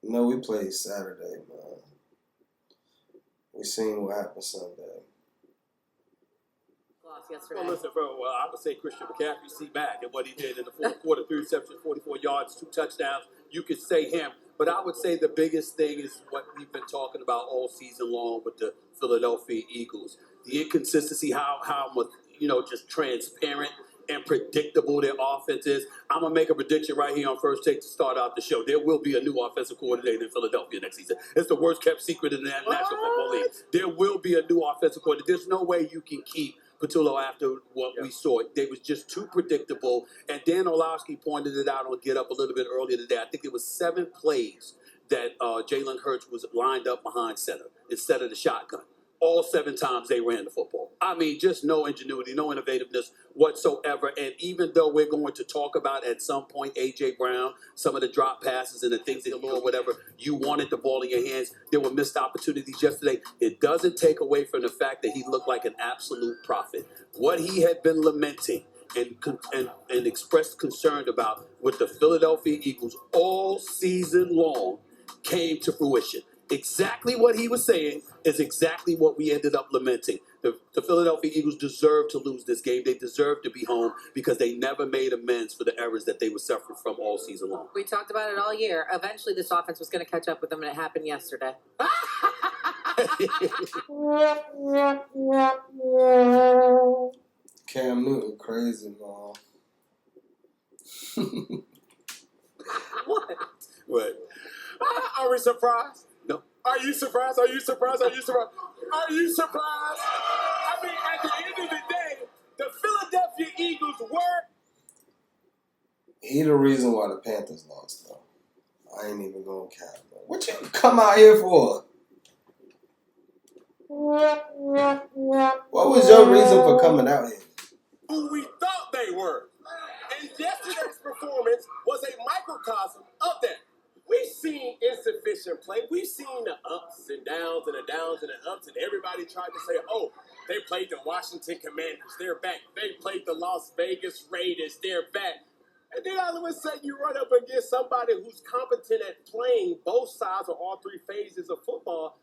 No, we played Saturday, man. We seen what happened Sunday. Yesterday. Well, listen, bro. Well, I would say Christian McCaffrey, see back at what he did in the fourth quarter: 3 receptions, 44 yards, 2 touchdowns. You could say him, but I would say the biggest thing is what we've been talking about all season long with the Philadelphia Eagles: the inconsistency, how much just transparent and predictable their offense is. I'm gonna make a prediction right here on First Take to start out the show. There will be a new offensive coordinator in Philadelphia next season. It's the worst kept secret in the National Football League. There will be a new offensive coordinator. There's no way you can keep Patullo after what we saw. They was just too predictable. And Dan Orlovsky pointed it out on Get Up a little bit earlier today. I think it was 7 plays that Jalen Hurts was lined up behind center instead of the shotgun. All 7 times they ran the football. I mean, just no ingenuity, no innovativeness whatsoever. And even though we're going to talk about at some point A.J. Brown, some of the drop passes and the things that or whatever, you wanted the ball in your hands. There were missed opportunities yesterday. It doesn't take away from the fact that he looked like an absolute prophet. What he had been lamenting and expressed concern about with the Philadelphia Eagles all season long came to fruition. Exactly what he was saying is exactly what we ended up lamenting. The Philadelphia Eagles deserve to lose this game. They deserve to be home because they never made amends for the errors that they were suffering from all season long. We talked about it all year. Eventually, this offense was going to catch up with them, and it happened yesterday. Cam Newton, crazy, man. What? Are we surprised? No. Are you surprised? Are you surprised? Are you surprised? Are you surprised? I mean, at the end of the day, the Philadelphia Eagles were. He the reason why the Panthers lost, though. I ain't even gonna cap, man. What you come out here for? What was your reason for coming out here? Who we thought they were. And yesterday's performance was a microcosm of that. We've seen insufficient play. We've seen the ups and downs and the downs and the ups, and everybody tried to say, oh, they played the Washington Commanders, they're back. They played the Las Vegas Raiders, they're back. And then all of a sudden you run up against somebody who's competent at playing both sides of all 3 phases of football,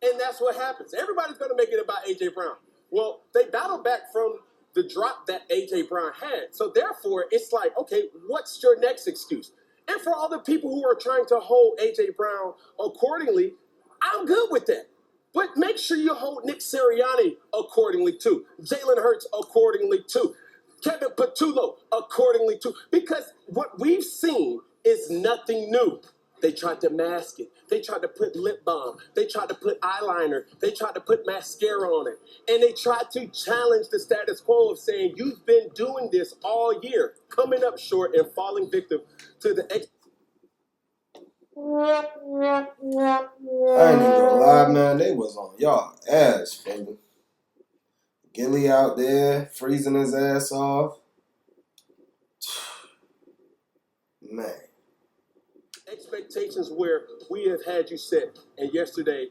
and that's what happens. Everybody's going to make it about A.J. Brown. Well, they battled back from the drop that A.J. Brown had. So therefore, it's like, okay, what's your next excuse? And for all the people who are trying to hold A.J. Brown accordingly, I'm good with that. But make sure you hold Nick Sirianni accordingly too. Jalen Hurts accordingly too. Kevin Patullo accordingly too. Because what we've seen is nothing new. They tried to mask it. They tried to put lip balm. They tried to put eyeliner. They tried to put mascara on it. And they tried to challenge the status quo of saying, you've been doing this all year, coming up short and falling victim to the I ain't even gonna lie, man. They was on y'all ass, baby. Gilly out there freezing his ass off. Man. expectations where we have had you set. And yesterday,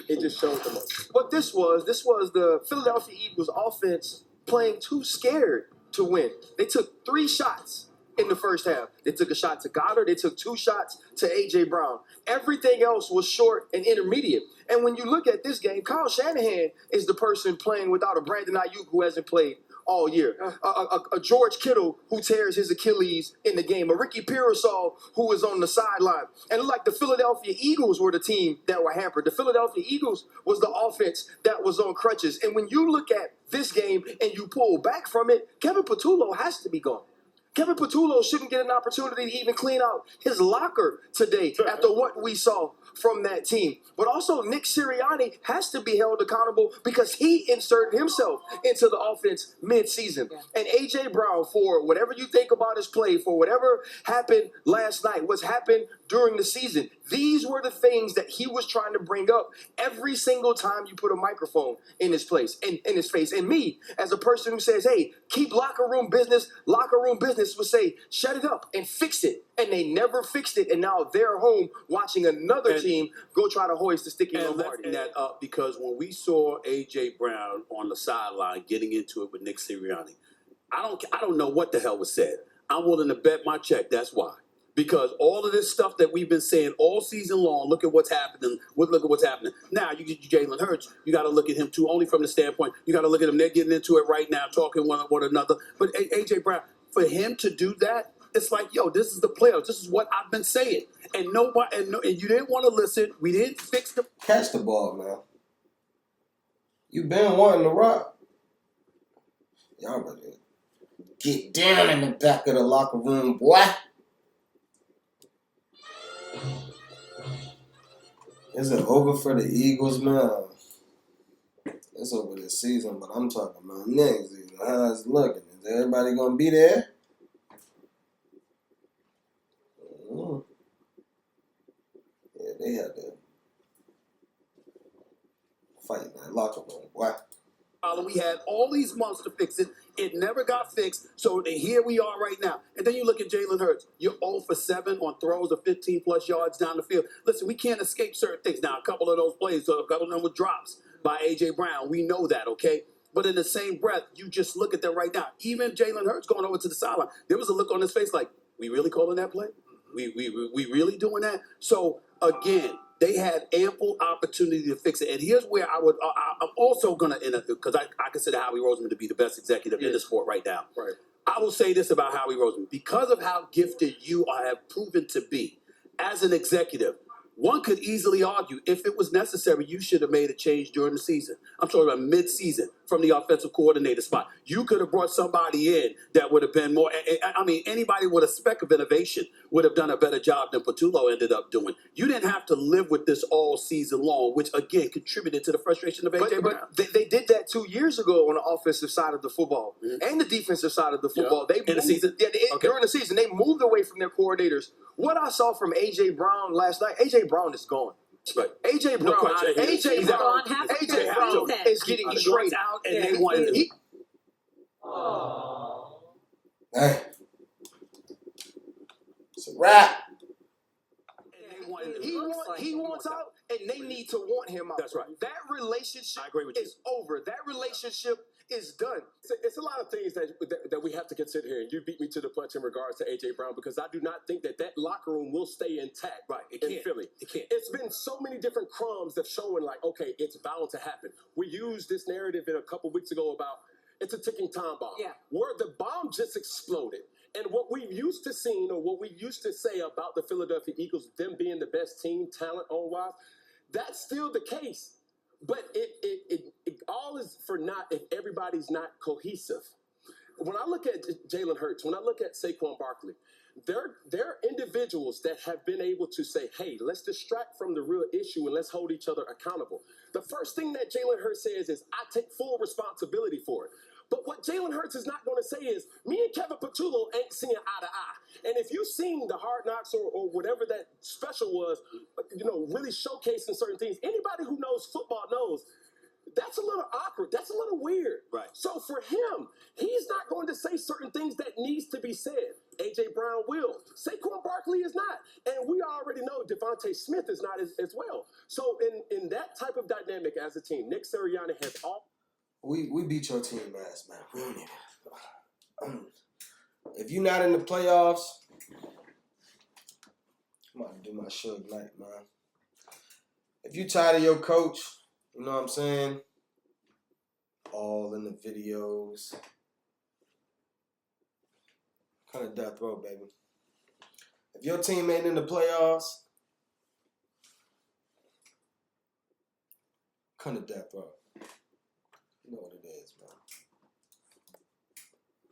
it just showed the most. What this was the Philadelphia Eagles offense playing too scared to win. They took 3 shots in the first half. They took a shot to Goddard. They took 2 shots to A.J. Brown. Everything else was short and intermediate. And when you look at this game, Kyle Shanahan is the person playing without a Brandon Ayuk who hasn't played all year. A George Kittle who tears his Achilles in the game. A Ricky Pearsall who is on the sideline. And it looked like the Philadelphia Eagles were the team that were hampered. The Philadelphia Eagles was the offense that was on crutches. And when you look at this game and you pull back from it, Kevin Patullo has to be gone. Kevin Patullo shouldn't get an opportunity to even clean out his locker today after what we saw from that team. But also, Nick Sirianni has to be held accountable because he inserted himself into the offense mid-season. And A.J. Brown, for whatever you think about his play, for whatever happened last night, what's happened during the season, these were the things that he was trying to bring up every single time you put a microphone in his place, in his face. And me, as a person who says, hey, keep locker room business would say, shut it up and fix it. And they never fixed it. And now they're home watching another team go try to hoist the sticky Lombardi. And that up because when we saw A.J. Brown on the sideline getting into it with Nick Sirianni, I don't know what the hell was said. I'm willing to bet my check. That's why. Because all of this stuff that we've been saying all season long, look at what's happening. Look at what's happening. Now you get Jalen Hurts. You got to look at him too, only from the standpoint. You got to look at him. They're getting into it right now, talking one another. But AJ Brown, for him to do that, it's like, yo, this is the playoffs. This is what I've been saying, and nobody, and you didn't want to listen. We didn't fix the. Catch the ball, man. You been wanting to rock. Y'all better get down in the back of the locker room, boy. Is it over for the Eagles, man? It's over this season, but I'm talking about next season. How's it looking? Is everybody going to be there? Yeah, they had to fight in that locker room. Why? We had all these months to fix it. It never got fixed. So here we are right now. And then you look at Jalen Hurts. You're 0 for 7 on throws of 15-plus yards down the field. Listen, we can't escape certain things. Now, a couple of those plays, a couple of them were drops by A.J. Brown. We know that, okay? But in the same breath, you just look at them right now. Even Jalen Hurts going over to the sideline, there was a look on his face like, we really calling that play? We really doing that? So, again, they had ample opportunity to fix it. And here's where I'm also going to, because I consider Howie Roseman to be the best executive in the sport right now. Right. I will say this about Howie Roseman. Because of how gifted you have proven to be as an executive, one could easily argue, if it was necessary, you should have made a change during the season. I'm talking about mid-season from the offensive coordinator spot. You could have brought somebody in that would have been more. I mean, anybody with a speck of innovation would have done a better job than Patullo ended up doing. You didn't have to live with this all season long, which, again, contributed to the frustration of A.J. Brown. But they did that 2 years ago on the offensive side of the football and the defensive side of the football. Yeah. They In the season? Yeah, during the season, they moved away from their coordinators. What I saw from A.J. Brown last night, A.J. Brown is gone. Right. A.J. Brown, He's gone half the A.J. Brown season. is getting He straight wants out, and they wanted him. Hey. It's a wrap. He wants out, and they need to want him out. That's right. That relationship I agree with you. is over. That relationship is done. It's a lot of things that we have to consider here. And you beat me to the punch in regards to A.J. Brown, because I do not think that locker room will stay intact in Philly. It can't. It's been so many different crumbs that showing like, okay, it's bound to happen. We used this narrative a couple weeks ago about it's a ticking time bomb. Yeah. Where the bomb just exploded. And what we used to see, or what we used to say about the Philadelphia Eagles, them being the best team, talent all wise, that's still the case. But it all is for naught if everybody's not cohesive. When I look at Jalen Hurts, when I look at Saquon Barkley, they're individuals that have been able to say, hey, let's distract from the real issue and let's hold each other accountable. The first thing that Jalen Hurts says is, I take full responsibility for it. But what Jalen Hurts is not going to say is, me and Kevin Patullo ain't seeing eye to eye. And if you've seen the Hard Knocks or whatever that special was, really showcasing certain things, anybody who knows football knows that's a little awkward. That's a little weird. Right. So for him, he's not going to say certain things that needs to be said. A.J. Brown will. Saquon Barkley is not. And we already know Devontae Smith is not as well. So in that type of dynamic as a team, Nick Sirianni has all... We beat your team ass, man. We don't even. If you're not in the playoffs, I'm about to do my Suge Knight, man. If you tired of your coach, you know what I'm saying? All in the videos. Kind of death row, baby. If your team ain't in the playoffs, kind of death row. You know what it is,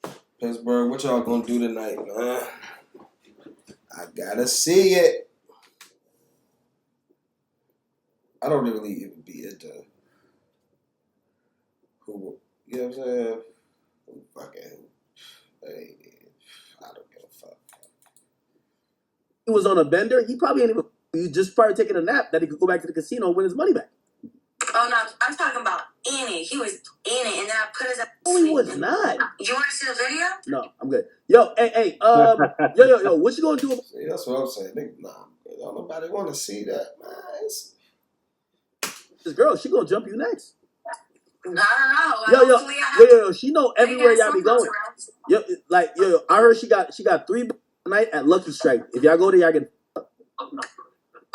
man. Pittsburgh, what y'all gonna do tonight, man? I gotta see it. I don't really even be into who, you know what I'm saying? Who fucking, hey, I don't give a fuck. He was on a bender. He probably ain't even. He just probably taking a nap that he could go back to the casino and win his money back. Oh no, I'm talking about in it. He was in it, and then I put his. Oh, he was not. You want to see the video? No, I'm good. Yo, hey, yo, what you gonna do? See, that's what I'm saying. Nah, don't nobody want to see that, man. This girl, she gonna jump you next. I don't know. Yo, she know everywhere y'all be going. Yo, I heard she got 3 tonight at Lucky Strike. If y'all go there, y'all can.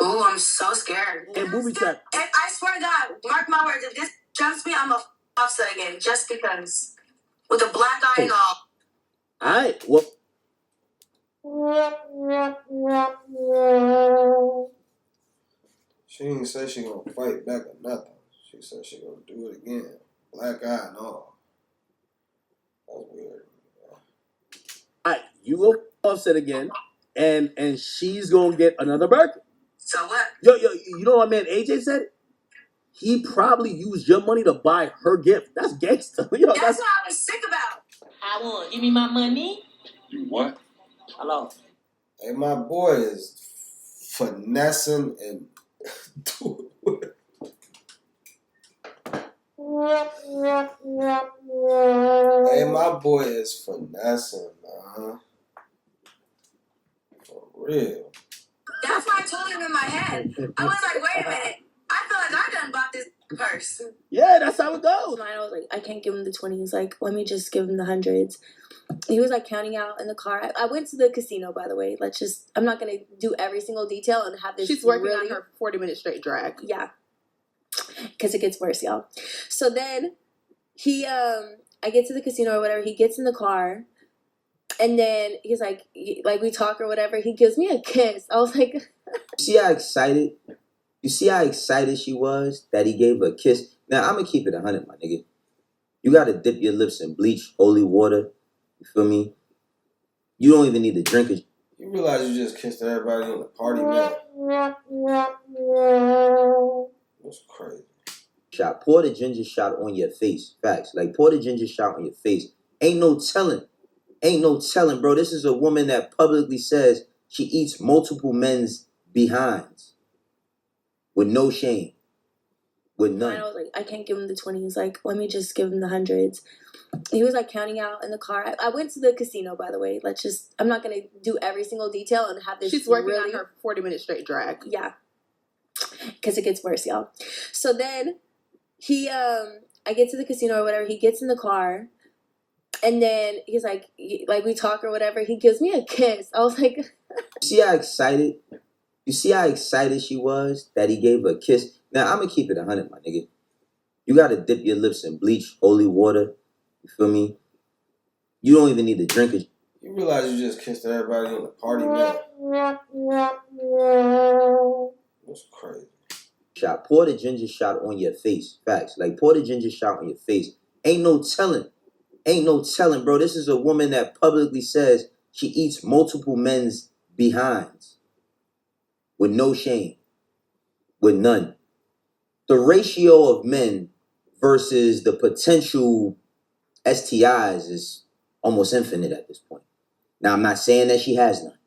Ooh, I'm so scared. And booby trap. If I swear to God, mark my words, if this jumps me, I'm a upset again, just because. With a black eye and all. Alright, well. She didn't say she gonna fight back or nothing. She said she gonna do it again. Black eye and all. That's weird. Alright, you go Offset again, and she's gonna get another Birkin. So what? Yo, you know what my man AJ said? He probably used your money to buy her gift. That's gangster. Yo, That's what I was sick about. I want. Give me my money. You what? Hello. Hey, my boy is finessing and Hey, my boy is finessing, man. For real. That's why I told him in my head. I was like, wait a minute. I feel like I done bought this purse. Yeah, that's how it goes. I was like, I can't give him the 20s. Like, let me just give him the hundreds. He was like counting out in the car. I went to the casino, by the way. I'm not going to do every single detail and have this. She's working on her 40-minute straight drag. Yeah. Because it gets worse, y'all. So then I get to the casino or whatever. He gets in the car. And then he's like we talk or whatever. He gives me a kiss. I was like, You see how excited she was that he gave her a kiss? Now, I'm going to keep it 100, my nigga. You got to dip your lips in bleach, holy water. You feel me? You don't even need to drink it. You realize you just kissed everybody in the party, man? That's crazy. Shot. Pour the ginger shot on your face. Facts. Like, pour the ginger shot on your face. Ain't no telling, bro. This is a woman that publicly says she eats multiple men's behinds. With no shame. With none. I was like, I can't give him the 20s. Like, let me just give him the hundreds. He was like counting out in the car. I went to the casino, by the way. I'm not going to do every single detail and have this. She's working on her 40-minute straight drag. Yeah. Because it gets worse, y'all. So then I get to the casino or whatever. He gets in the car. And then he's like we talk or whatever. He gives me a kiss. I was like, You see how excited she was that he gave her a kiss? Now, I'm going to keep it 100, my nigga. You got to dip your lips in bleach, holy water. You feel me? You don't even need to drink it. You realize you just kissed everybody in the party, man? That's crazy. Shot. Pour the ginger shot on your face. Facts. Like, pour the ginger shot on your face. Ain't no telling, bro. This is a woman that publicly says she eats multiple men's behinds. With no shame. With none. The ratio of men versus the potential STIs is almost infinite at this point. Now, I'm not saying that she has none.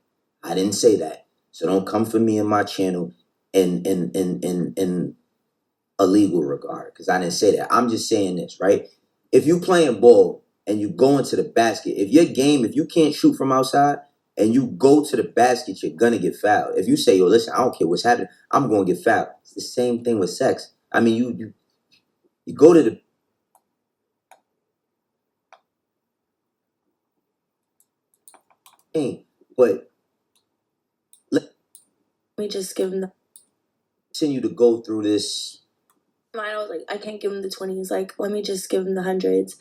I didn't say that. So don't come for me in my channel in a legal regard, because I didn't say that. I'm just saying this, right? If you playing ball and you go into the basket, if you can't shoot from outside and you go to the basket, you're going to get fouled. If you say, yo, listen, I don't care what's happening, I'm going to get fouled. It's the same thing with sex. I mean, you go to the... But let me just give him the... Continue to go through this. I was like, I can't give him the 20s. Like, let me just give him the hundreds.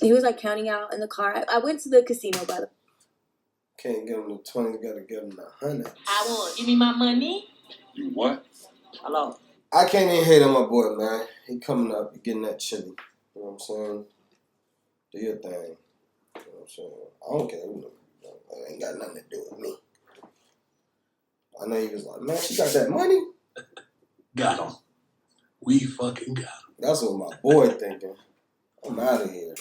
He was like counting out in the car. I went to the casino, by the way. Can't give him the 20s, gotta give him the 100. I want. Give me my money. You what? Hello. I can't even hate on my boy, man. He coming up, he getting that chili. You know what I'm saying? Do your thing. You know what I'm saying? I don't care. It ain't got nothing to do with me. I know he was like, man, she got that money? Got him. We fucking got him. That's what my boy thinking. I'm out of here.